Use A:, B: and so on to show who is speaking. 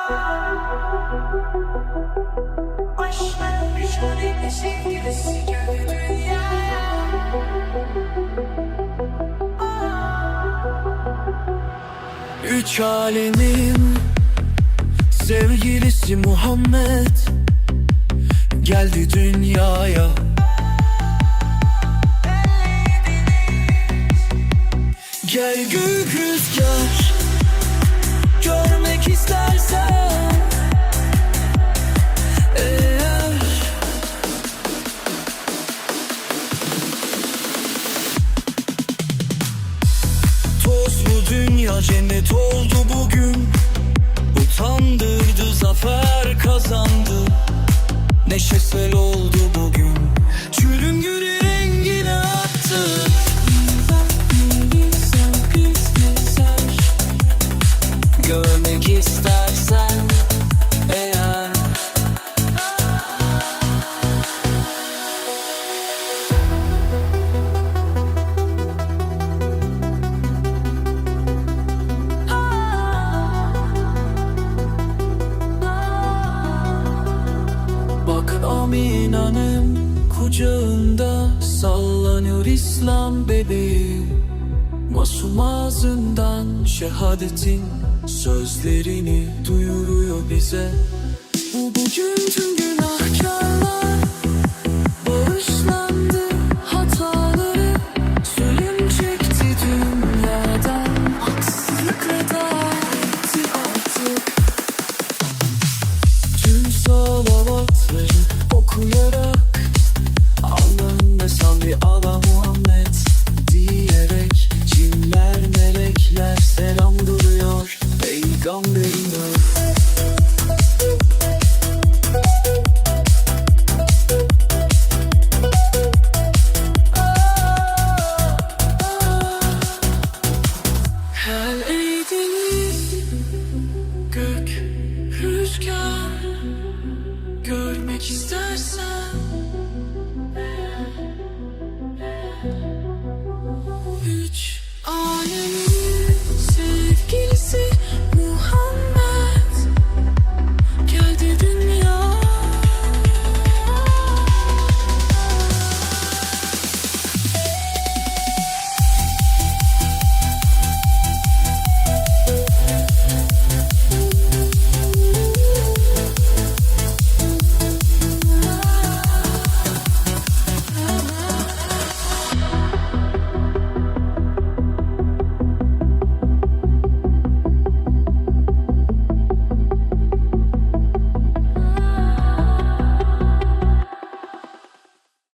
A: Üç alemin sevgilisi Muhammed geldi dünyaya. Gel gök rüzgar, görmek istersen eğer. Tozlu dünya cennet oldu bugün, utandırdı zafer kazandı. Neşe sel oldu bugün, çölün gülü rengini attı. Görmek istersen eğer. Bak Amina'nın kucağında sallanıyor İslam bebeği. Masum ağzından şehadetin sözlerini duyuruyor bize. Bugün tüm günahkarlar bağışlandı, hataları zulüm çekti dünyadan, haksızlıkla etti artık. Tüm salavatları okuyarak Allah'ın mesalli ala Muhammed diyerek cinler melekler selam duruyor Peygamber